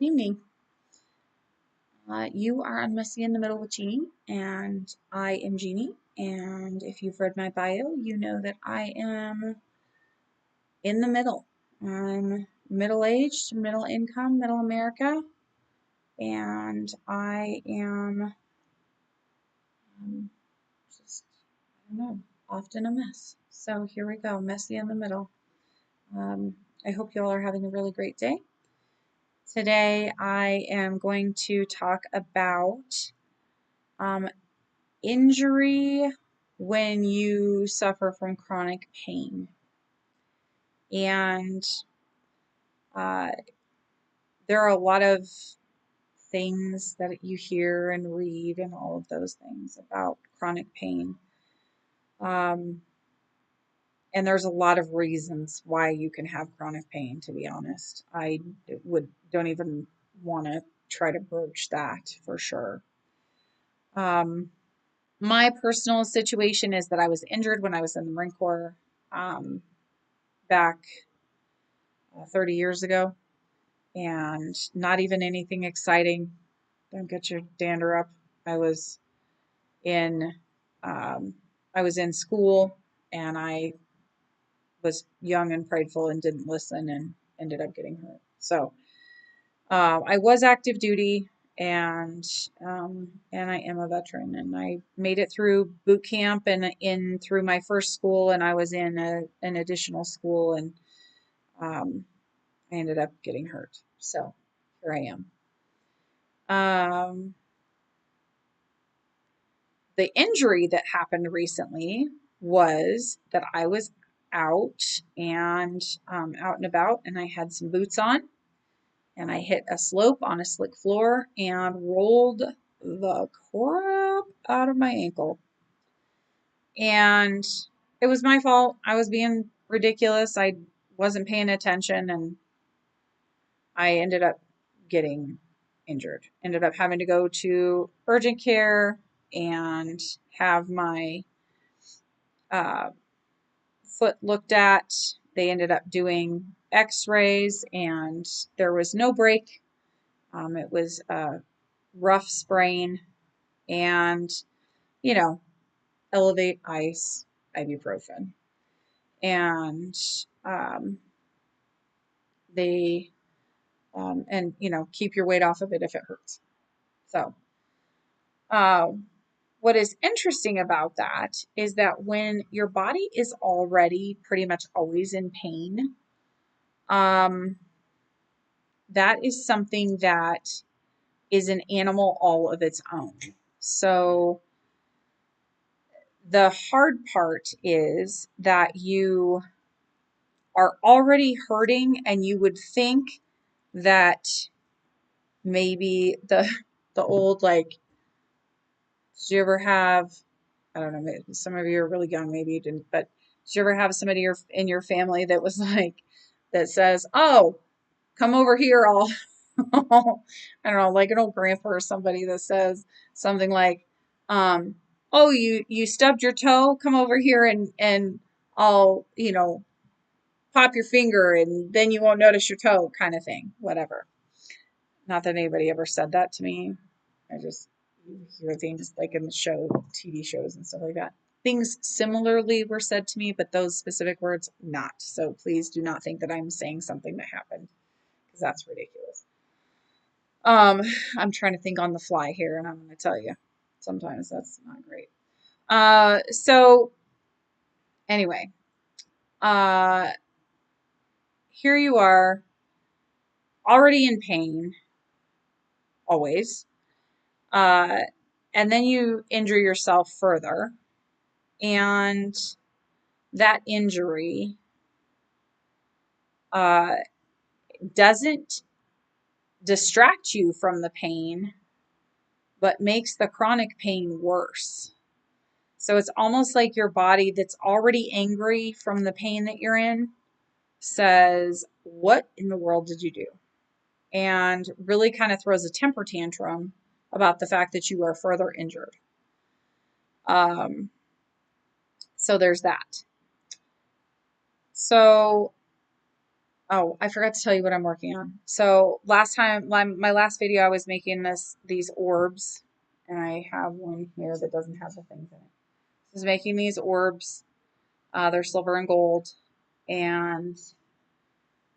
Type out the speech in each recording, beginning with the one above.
Good evening. You are on Messy in the Middle with Jeanie, and I am Jeanie. And if you've read my bio, you know that I am in the middle. I'm middle aged, middle income, middle America, and I am just, I don't know, often a mess. So here we go, messy in the middle. I hope you all are having a really great day. Today, I am going to talk about um, injury when you suffer from chronic pain. And uh, there are a lot of things that you hear and read and all of those things about chronic pain. Um, and there's a lot of reasons why you can have chronic pain, to be honest. I don't even want to try to broach that for sure. Um, my personal situation is that I was injured when I was in the Marine Corps. Back 30 years ago, and not even anything exciting. Don't get your dander up. I was in um, I was in school, and I was young and prideful and didn't listen and ended up getting hurt. So I was active duty, and I am a veteran, and I made it through boot camp and in through my first school, and I was in an additional school, and um, I ended up getting hurt. So here I am. The injury that happened recently was that I was out and out and about, and I had some boots on, and I hit a slope on a slick floor and rolled the crap out of my ankle. And it was my fault. I was being ridiculous. I wasn't paying attention, and I ended up getting injured. Ended up having to go to urgent care and have my uh, foot looked at. They ended up doing x-rays, and there was no break. It was a rough sprain, and, you know, elevate ice, ibuprofen. And um, they, keep your weight off of it if it hurts. So, um, what is interesting about that is that when your body is already pretty much always in pain, um, that is something that is an animal all of its own. So the hard part is that you are already hurting, and you would think that maybe the old, like, did you ever have, I don't know, maybe some of you are really young, maybe you didn't, but did you ever have somebody in your family that was like, that says, "Oh, come over here, I'll," I don't know, like an old grandpa or somebody that says something like, um, "Oh, you stubbed your toe, come over here and I'll, pop your finger and then you won't notice your toe," kind of thing, whatever. Not that anybody ever said that to me. I just hear things like in the TV shows and stuff like that. Things similarly were said to me, but those specific words not. So please do not think that I'm saying something that happened, because that's ridiculous. I'm trying to think on the fly here, and I'm going to tell you, sometimes that's not great. So anyway, uh, here you are, already in pain, always, uh, and then you injure yourself further, and that injury uh, doesn't distract you from the pain, but makes the chronic pain worse. So it's almost like your body that's already angry from the pain that you're in says, "What in the world did you do?" And really kind of throws a temper tantrum about the fact that you are further injured. Um, so there's that. So Oh, I forgot to tell you what I'm working on. So last time, my last video, I was making these orbs, and I have one here that doesn't have the things in it. I was making these orbs. They're silver and gold, and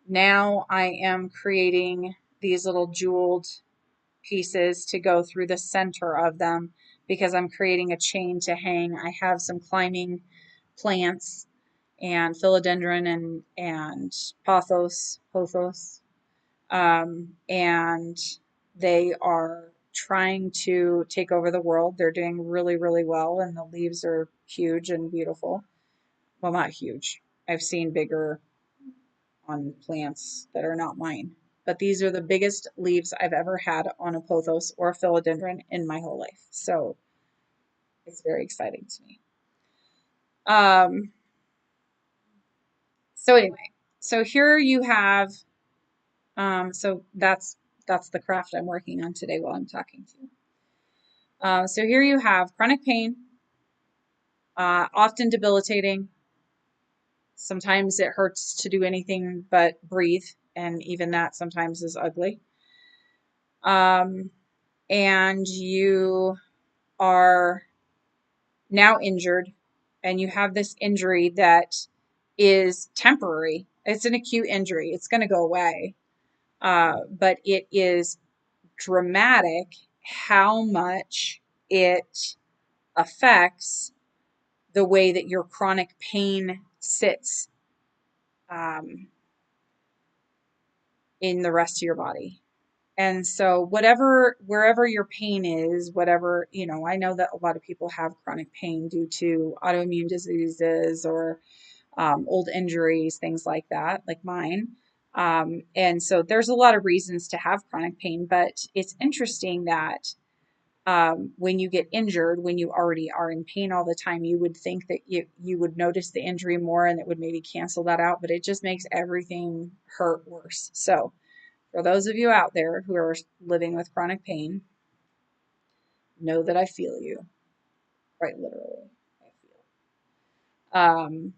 now I am creating these little jeweled pieces to go through the center of them because I'm creating a chain to hang. I have some climbing plants and philodendron and pothos, and they are trying to take over the world. They're doing really, really well, and the leaves are huge and beautiful. Well, not huge. I've seen bigger on plants that are not mine. But these are the biggest leaves I've ever had on a pothos or a philodendron in my whole life. So it's very exciting to me. Um, so anyway, so here you have, so that's the craft I'm working on today while I'm talking to you. So here you have chronic pain, often debilitating. Sometimes it hurts to do anything but breathe, and even that sometimes is ugly. And you are now injured, and you have this injury that is temporary. It's an acute injury. It's going to go away. But it is dramatic how much it affects the way that your chronic pain sits um, in the rest of your body. And so wherever your pain is, whatever, I know that a lot of people have chronic pain due to autoimmune diseases or old injuries, things like that, like mine. And so there's a lot of reasons to have chronic pain, but it's interesting that when you get injured, when you already are in pain all the time, you would think that you would notice the injury more and it would maybe cancel that out, but it just makes everything hurt worse. So for those of you out there who are living with chronic pain, know that I feel you, quite literally. I feel.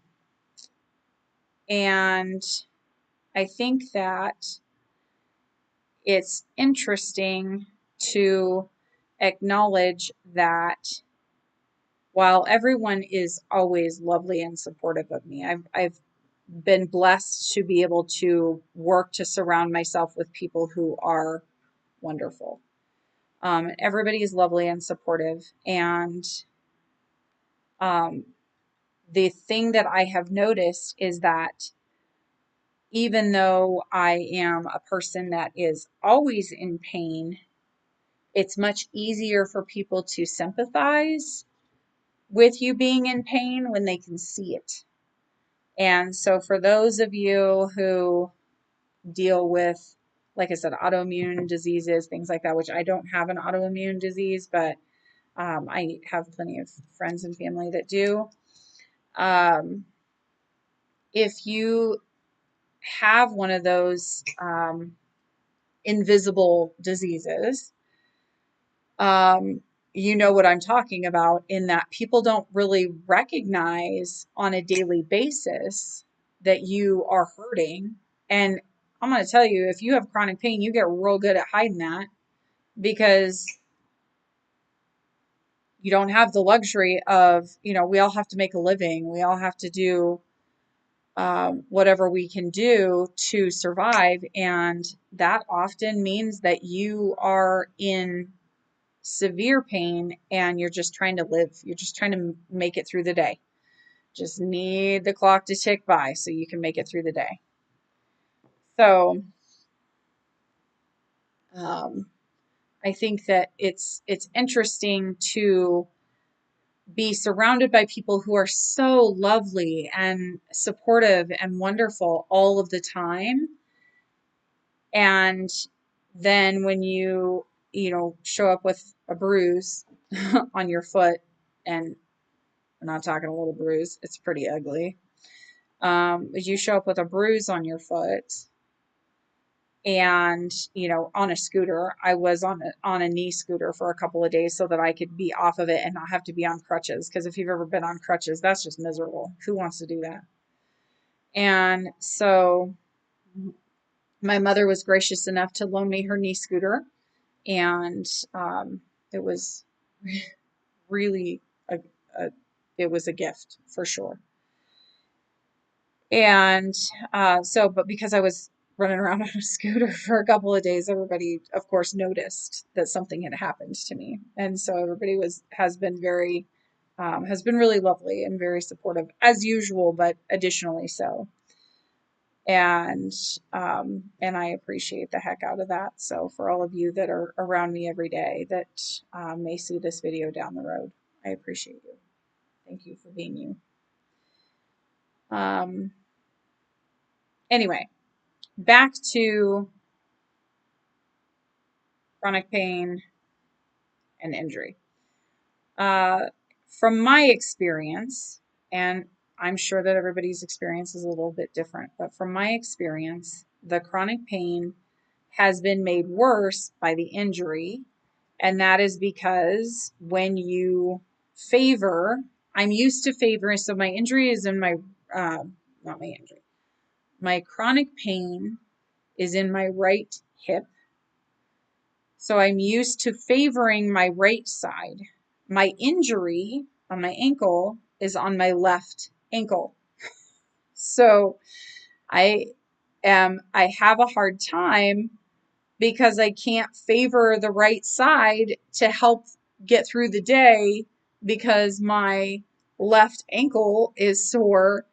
And I think that it's interesting to acknowledge that while everyone is always lovely and supportive of me, I've been blessed to be able to work to surround myself with people who are wonderful. Everybody is lovely and supportive. And um, the thing that I have noticed is that even though I am a person that is always in pain, it's much easier for people to sympathize with you being in pain when they can see it. And so for those of you who deal with, like I said, autoimmune diseases, things like that, which I don't have an autoimmune disease, but I have plenty of friends and family that do. If you have one of those invisible diseases, you know what I'm talking about, in that people don't really recognize on a daily basis that you are hurting. And I'm going to tell you, if you have chronic pain, you get real good at hiding that because you don't have the luxury of, we all have to make a living. We all have to do whatever we can do to survive. And that often means that you are in severe pain and you're just trying to live. You're just trying to make it through the day. Just need the clock to tick by so you can make it through the day. So I think that it's interesting to be surrounded by people who are so lovely and supportive and wonderful all of the time. And then when show up with a bruise on your foot, and I'm not talking a little bruise, it's pretty ugly. You show up with a bruise on your foot and, on a scooter. I was on a knee scooter for a couple of days so that I could be off of it and not have to be on crutches. Because if you've ever been on crutches, that's just miserable. Who wants to do that? And so my mother was gracious enough to loan me her knee scooter, and it was really a, a it was a gift for sure. And but because I was running around on a scooter for a couple of days, everybody, of course, noticed that something had happened to me, and so everybody has been really lovely and very supportive as usual, but additionally so. And I appreciate the heck out of that. So for all of you that are around me every day that may see this video down the road, I appreciate you. Thank you for being you. Um, anyway, back to chronic pain and injury. From my experience, and I'm sure that everybody's experience is a little bit different, but from my experience, the chronic pain has been made worse by the injury. And that is because when you favor, I'm used to favoring, so my injury is in my, not my injury, my chronic pain is in my right hip. So I'm used to favoring my right side. My injury on my ankle is on my left ankle. So I have a hard time because I can't favor the right side to help get through the day because my left ankle is sore.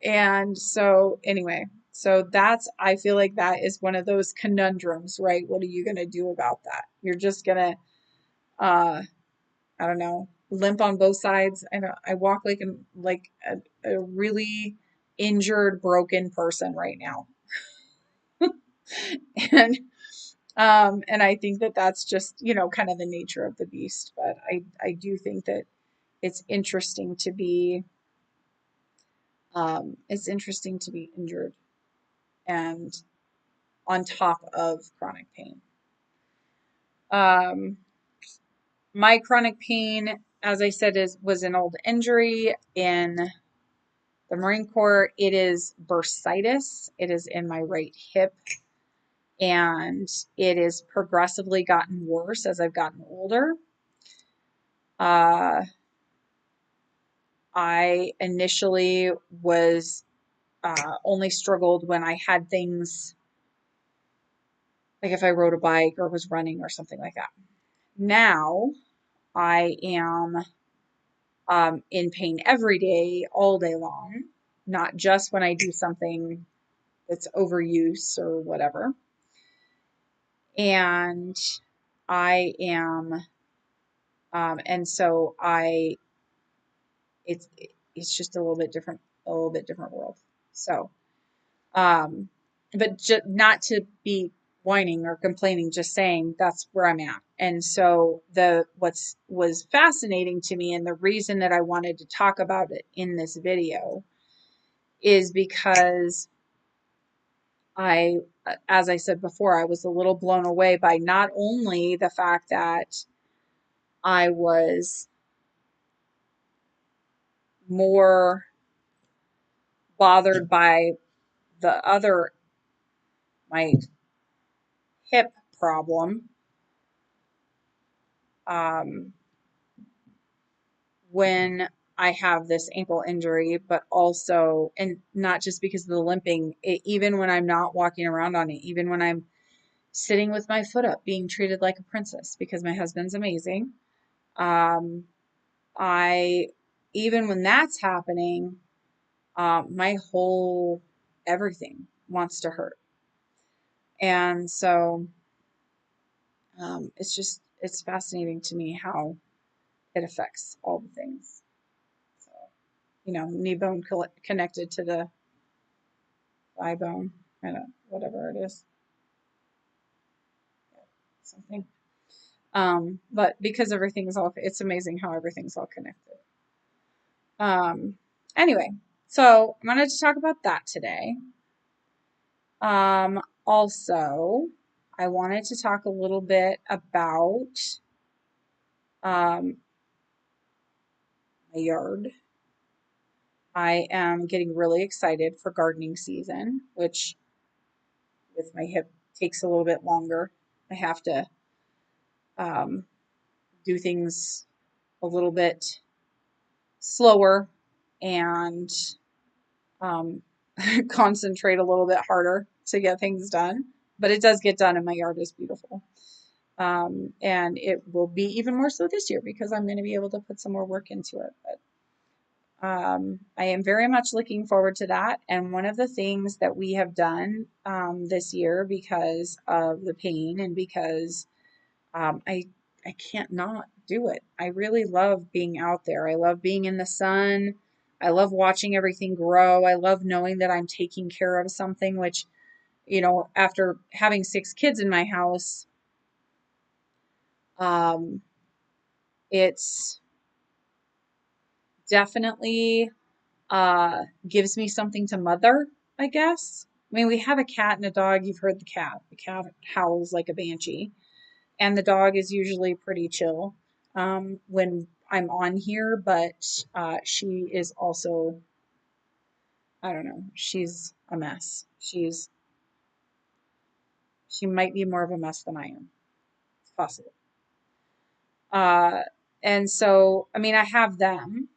And so anyway, so I feel like that is one of those conundrums, right? What are you going to do about that? You're just going to, I don't know, limp on both sides. I walk like a really injured, broken person right now. and and I think that that's just, kind of the nature of the beast. But I do think that it's interesting to be, injured and on top of chronic pain. My chronic pain, as I said, was an old injury in the Marine Corps. It is bursitis. It is in my right hip, and it has progressively gotten worse as I've gotten older. I initially was only struggled when I had things like if I rode a bike or was running or something like that. Now I am in pain every day, all day long, not just when I do something that's overuse or whatever. And I am, and so it's it's just a little bit different world. So, but not to be whining or complaining, just saying that's where I'm at. And so was fascinating to me, and the reason that I wanted to talk about it in this video is because as I said before, I was a little blown away by not only the fact that I was more bothered by my hip problem, when I have this ankle injury, but also, and not just because of the limping, even when I'm not walking around on it, even when I'm sitting with my foot up, being treated like a princess because my husband's amazing. I, even when that's happening, my whole everything wants to hurt. And so, it's fascinating to me how it affects all the things. So, knee bone connected to the thigh bone, whatever it is, something. But because it's amazing how everything's all connected. Anyway, so I wanted to talk about that today. Also, I wanted to talk a little bit about my yard. I am getting really excited for gardening season, which with my hip takes a little bit longer. I have to um, do things a little bit slower and um, concentrate a little bit harder to get things done. But it does get done, and my yard is beautiful. And it will be even more so this year because I'm going to be able to put some more work into it. But I am very much looking forward to that. And one of the things that we have done this year because of the pain and because I can't not do it. I really love being out there. I love being in the sun. I love watching everything grow. I love knowing that I'm taking care of something, which, after having 6 kids in my house, um, it's definitely gives me something to mother, I guess. I mean, we have a cat and a dog. You've heard the cat. The cat howls like a banshee. And the dog is usually pretty chill when I'm on here, but she is also, I don't know, she's a mess. She might be more of a mess than I am. It's possible. Uh, and so, I mean, I have them,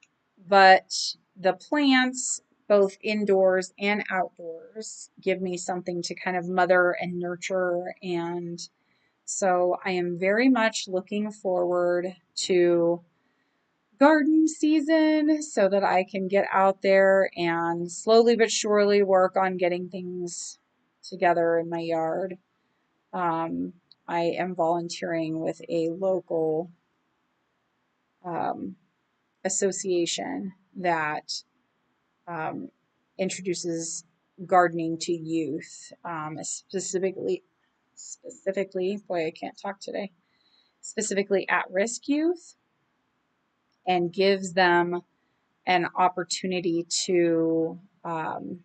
but the plants, both indoors and outdoors, give me something to kind of mother and nurture. And so I am very much looking forward to garden season so that I can get out there and slowly but surely work on getting things together in my yard. Um, I am volunteering with a local um, association that um, introduces gardening to youth, specifically, boy, I can't talk today, specifically at-risk youth, and gives them an opportunity to kind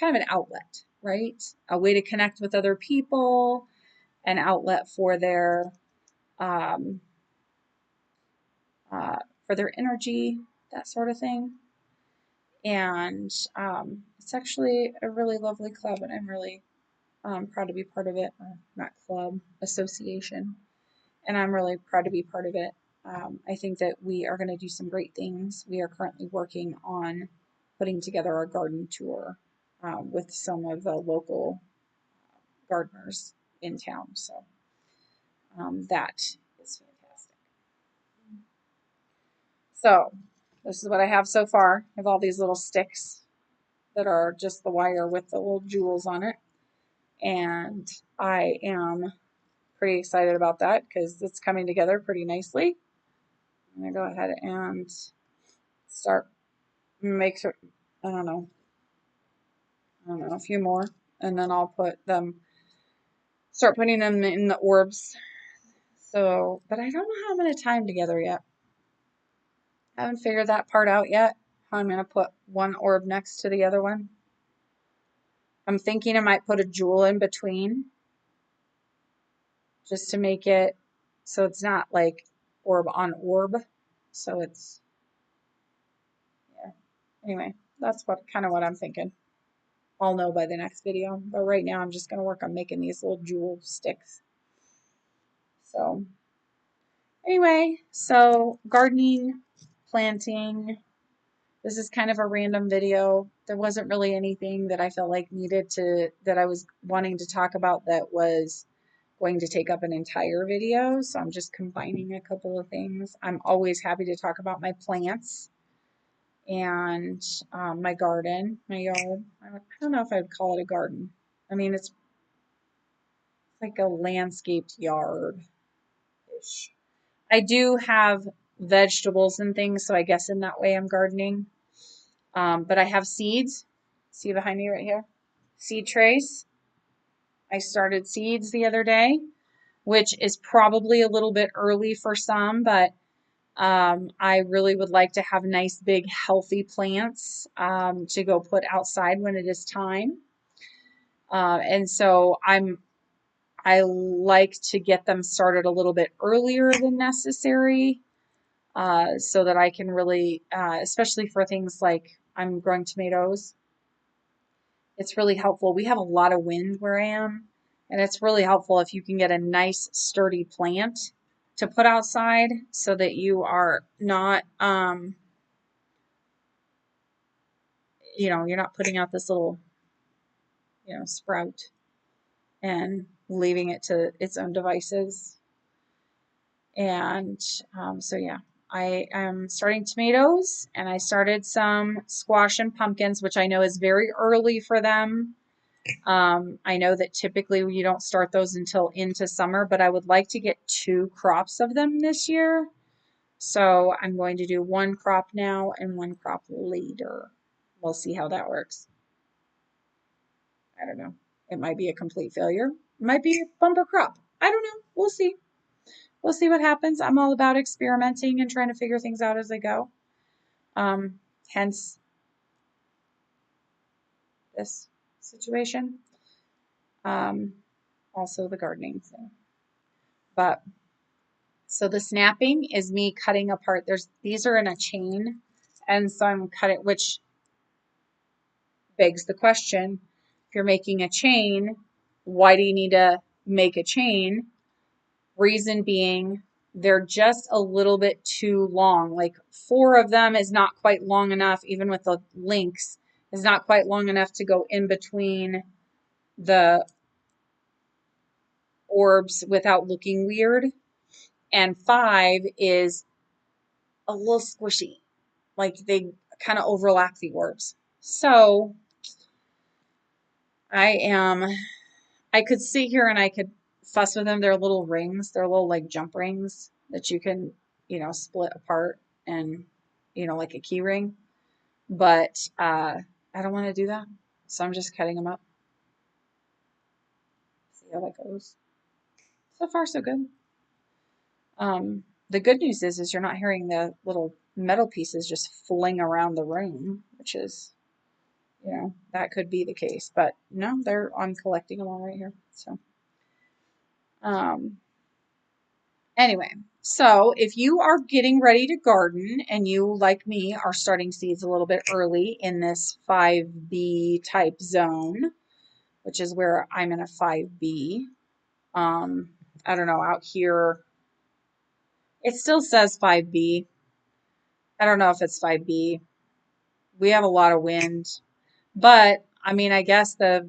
of an outlet, right? A way to connect with other people, an outlet um, for their energy, that sort of thing. And it's actually a really lovely club, and I'm really proud to be part of it. Not club, association, and I'm really proud to be part of it. I think that we are going to do some great things. We are currently working on putting together a garden tour with some of the local gardeners in town. So that is fantastic. So this is what I have so far. I have all these little sticks that are just the wire with the little jewels on it. And I am pretty excited about that because it's coming together pretty nicely. I'm going to go ahead and start make sure, I don't know, a few more, and then I'll start putting them in the orbs. So, but I don't know how I'm going to tie them together yet. I haven't figured that part out yet, how I'm going to put one orb next to the other one. I'm thinking I might put a jewel in between just to make it so it's not like orb on orb. So it's, yeah. Anyway, that's kind of what I'm thinking. I'll know by the next video. But right now I'm just going to work on making these little jewel sticks. So anyway, so gardening, planting. This is kind of a random video. There wasn't really anything that I felt like that I was wanting to talk about that was going to take up an entire video. So I'm just combining a couple of things. I'm always happy to talk about my plants and my garden, my yard. I don't know if I would call it a garden. I mean, it's like a landscaped yard-ish. I do have vegetables and things, so I guess in that way I'm gardening. But I have seeds. See behind me right here? Seed trays. I started seeds the other day, which is probably a little bit early for some, but I really would like to have nice, big, healthy plants to go put outside when it is time. And so I like to get them started a little bit earlier than necessary so that I can really, especially for things like I'm growing tomatoes, it's really helpful. We have a lot of wind where I am, And it's really helpful if you can get a nice sturdy plant to put outside so that you are not, you're not putting out this little, sprout and leaving it to its own devices. And so, yeah, I am starting tomatoes and I started some squash and pumpkins, which I know is very early for them. I know that typically you don't start those until into summer, but I would like to get 2 crops of them this year. So I'm going to do 1 crop now and 1 crop later. We'll see how that works. I don't know. It might be a complete failure. It might be a bumper crop. I don't know. We'll see. We'll see what happens. I'm all about experimenting and trying to figure things out as I go. Hence this situation. Also the gardening thing. But so the snapping is me cutting apart. These are in a chain, and so I'm cutting, which begs the question, if you're making a chain, why do you need to make a chain? Reason being, they're just a little bit too long. Like 4 of them is not quite long enough, even with the links, is not quite long enough to go in between the orbs without looking weird. And 5 is a little squishy. Like they kind of overlap the orbs. So I could sit here and I could fuss with them. They're little rings. They're little like jump rings that you can, split apart and, like a key ring. But I don't want to do that. So I'm just cutting them up. See how that goes. So far, so good. The good news is you're not hearing the little metal pieces just fling around the room, which is, that could be the case. But no, I'm collecting them all right here. So, anyway, so if you are getting ready to garden and you, like me, are starting seeds a little bit early in this 5B type zone, which is where I'm in a 5B. I don't know, out here, it still says 5B. I don't know if it's 5B. We have a lot of wind, but I mean, I guess the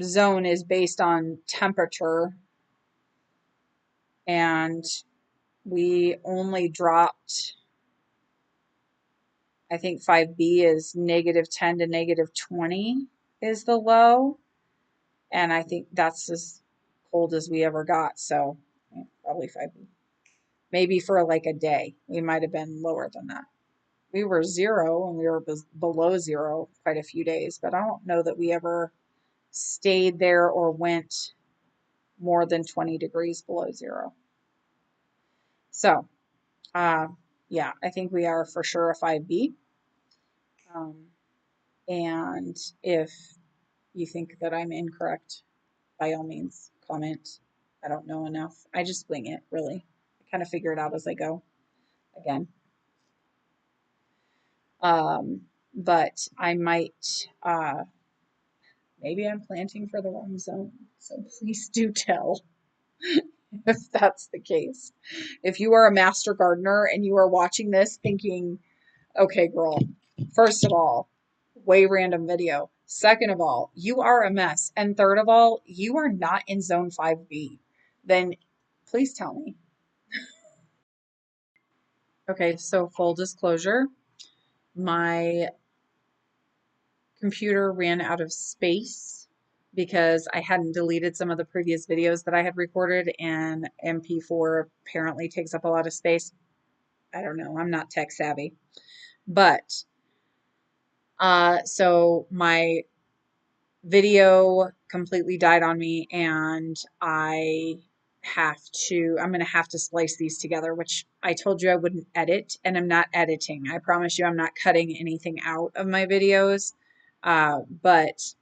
zone is based on temperature, and we only dropped, I think 5B is -10 to -20 is the low, and I think that's as cold as we ever got, so yeah, probably 5B. Maybe for like a day, we might have been lower than that. We were 0 and we were below 0 quite a few days, but I don't know that we ever stayed there or went more than 20 degrees below 0. So, yeah, I think we are for sure a 5B. And if you think that I'm incorrect, by all means, comment. I don't know enough. I just wing it, really. I kind of figure it out as I go. Again. But I might, maybe I'm planting for the wrong zone. So please do tell if that's the case. If you are a master gardener and you are watching this thinking, okay, girl, first of all, way random video. Second of all, you are a mess. And third of all, you are not in zone 5B. Then please tell me. Okay, so full disclosure, my computer ran out of space because I hadn't deleted some of the previous videos that I had recorded, and MP4 apparently takes up a lot of space. I don't know, I'm not tech savvy. But so my video completely died on me, and I'm going to have to splice these together, which I told you I wouldn't edit, and I'm not editing. I promise you I'm not cutting anything out of my videos, but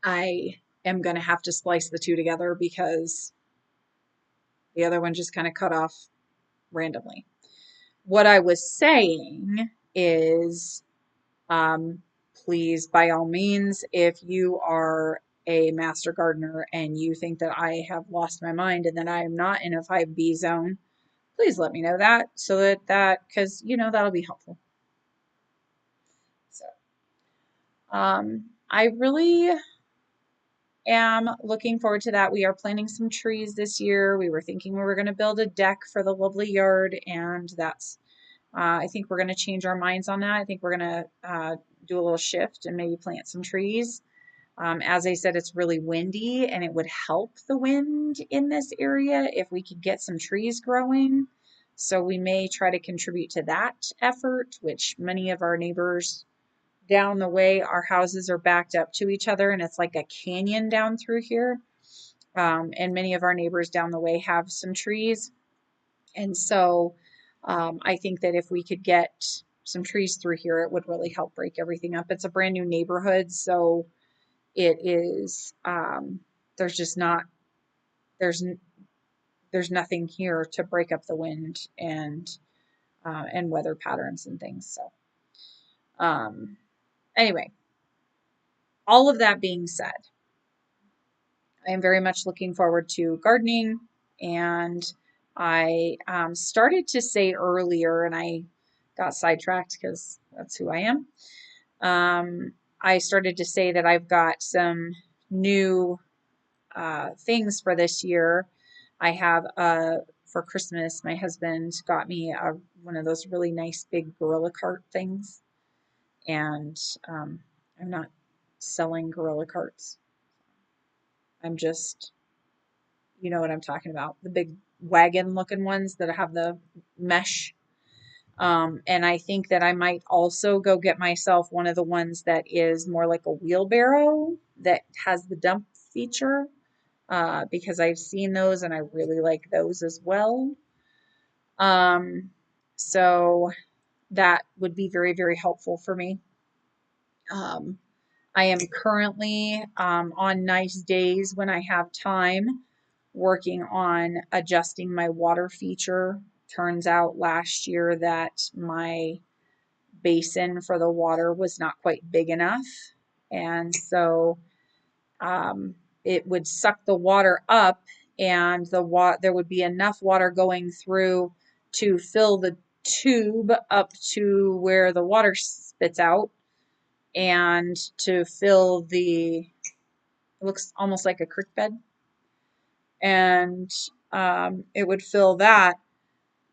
I am going to have to splice the two together because the other one just kind of cut off randomly. What I was saying is, please, by all means, if you are a master gardener and you think that I have lost my mind and that I am not in a 5B zone, please let me know that so because that'll be helpful. So, I really am looking forward to that. We are planting some trees this year. We were thinking we were going to build a deck for the lovely yard, and that's, I think we're going to change our minds on that. I think we're going to do a little shift and maybe plant some trees. As I said, it's really windy, and it would help the wind in this area if we could get some trees growing. So we may try to contribute to that effort, which many of our neighbors down the way, our houses are backed up to each other, and it's like a canyon down through here. And many of our neighbors down the way have some trees. And so I think that if we could get some trees through here, it would really help break everything up. It's a brand new neighborhood, so it is, there's just not, there's, there's nothing here to break up the wind and weather patterns and things. So, anyway, all of that being said, I am very much looking forward to gardening, and I started to say earlier, and I got sidetracked because that's who I am. I started to say that I've got some new things for this year. I have for Christmas, my husband got me one of those really nice big Gorilla cart things, and I'm not selling Gorilla carts. I'm just, you know what I'm talking about, the big wagon looking ones that have the mesh. And I think that I might also go get myself one of the ones that is more like a wheelbarrow that has the dump feature, because I've seen those and I really like those as well. So that would be very, very helpful for me. I am currently, on nice days when I have time, working on adjusting my water feature. Turns out last year that my basin for the water was not quite big enough. And so it would suck the water up, and there would be enough water going through to fill the tube up to where the water spits out, and to fill it looks almost like a creek bed, and it would fill that,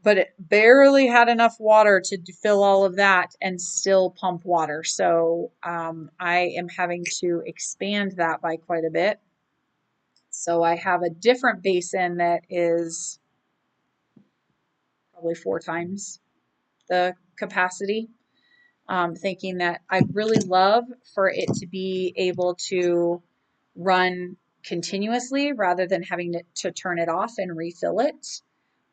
but it barely had enough water to fill all of that and still pump water. So I am having to expand that by quite a bit. So I have a different basin that is probably 4 times the capacity, thinking that I'd really love for it to be able to run continuously rather than having to turn it off and refill it.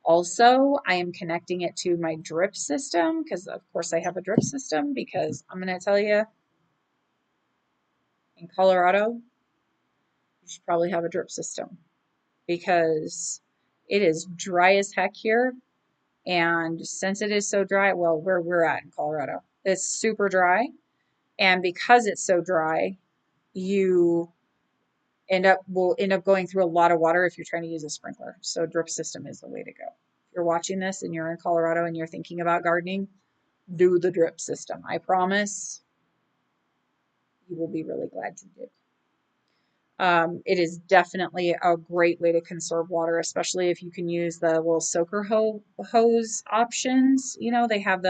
Also, I am connecting it to my drip system because, of course, I have a drip system, because I'm going to tell you, in Colorado, you should probably have a drip system because it is dry as heck here. And since it is so dry, well, where we're at in Colorado, it's super dry. And because it's so dry, you will end up going through a lot of water if you're trying to use a sprinkler. So drip system is the way to go. If you're watching this and you're in Colorado and you're thinking about gardening, do the drip system. I promise you will be really glad you did. It is definitely a great way to conserve water, especially if you can use the little soaker hose options. They have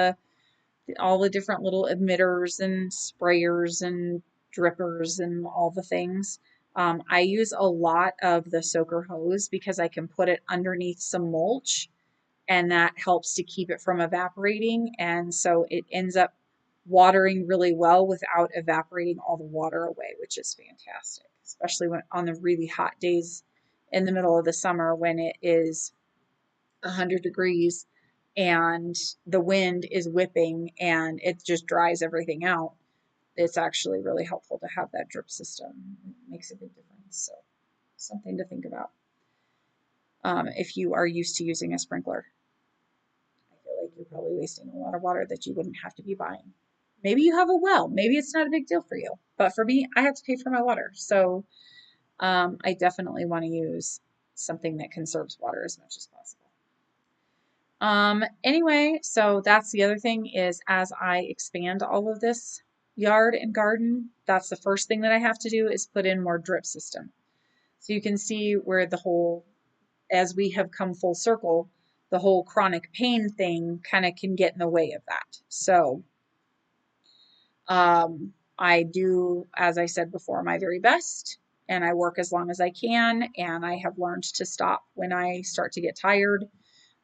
all the different little emitters and sprayers and drippers and all the things. I use a lot of the soaker hose because I can put it underneath some mulch, and that helps to keep it from evaporating. And so it ends up watering really well without evaporating all the water away, which is fantastic, especially when on the really hot days in the middle of the summer when it is 100 degrees and the wind is whipping and it just dries everything out. It's actually really helpful to have that drip system. It makes a big difference. So something to think about if you are used to using a sprinkler. I feel like you're probably wasting a lot of water that you wouldn't have to be buying. Maybe you have a well. Maybe it's not a big deal for you. But for me, I have to pay for my water. So I definitely want to use something that conserves water as much as possible. Anyway, so that's the other thing is as I expand all of this yard and garden, that's the first thing that I have to do is put in more drip system. So you can see where the whole, as we have come full circle, the whole chronic pain thing kind of can get in the way of that. So I do, as I said before, my very best, and I work as long as I can, and I have learned to stop when I start to get tired,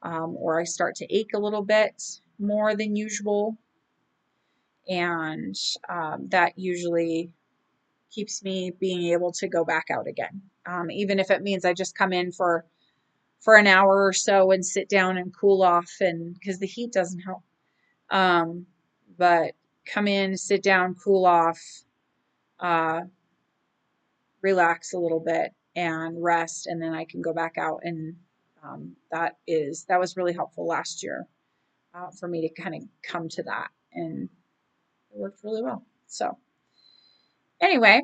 or I start to ache a little bit more than usual, and that usually keeps me being able to go back out again. Even if it means I just come in for an hour or so and sit down and cool off, and because the heat doesn't help. But come in, sit down, cool off, uh, relax a little bit, and rest, and then I can go back out. And that was really helpful last year for me to kind of come to that, and it worked really well. So anyway,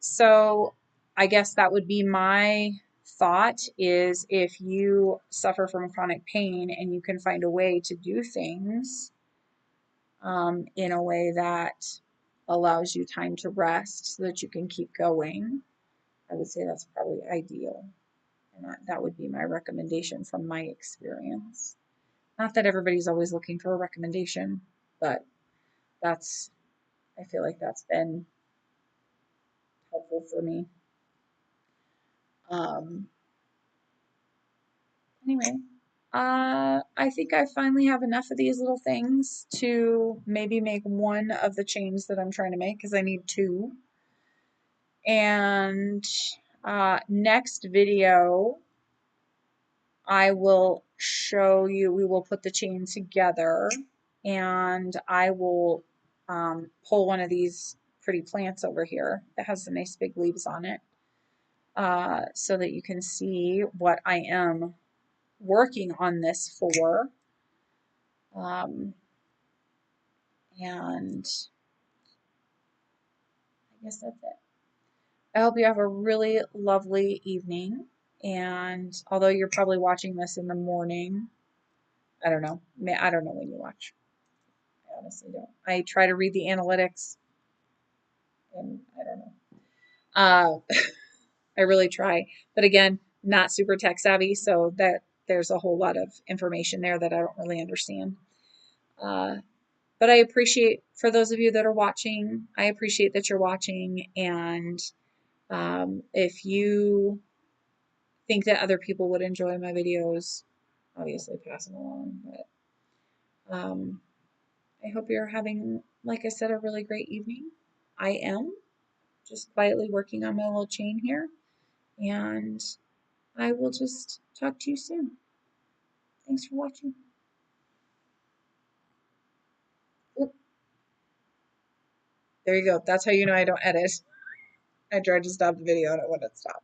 so I guess that would be my thought is if you suffer from chronic pain and you can find a way to do things in a way that allows you time to rest so that you can keep going, I would say that's probably ideal. And that would be my recommendation from my experience. Not that everybody's always looking for a recommendation, but that's, I feel like that's been helpful for me. Um, anyway, I think I finally have enough of these little things to maybe make one of the chains that I'm trying to make because I need two. And next video, I will show you, we will put the chain together and I will pull one of these pretty plants over here that has some nice big leaves on it so that you can see what I am working on this for. And I guess that's it. I hope you have a really lovely evening. And although you're probably watching this in the morning, I don't know. I don't know when you watch. I honestly don't. I try to read the analytics, and I don't know. I really try, but again, not super tech savvy, so that there's a whole lot of information there that I don't really understand. But I appreciate for those of you that are watching. I appreciate that you're watching, and if you think that other people would enjoy my videos, obviously pass them along. But I hope you're having, like I said, a really great evening. I am just quietly working on my little chain here, and I will just talk to you soon. Thanks for watching. Oop, there you go. That's how you know I don't edit. I tried to stop the video and it wouldn't stop.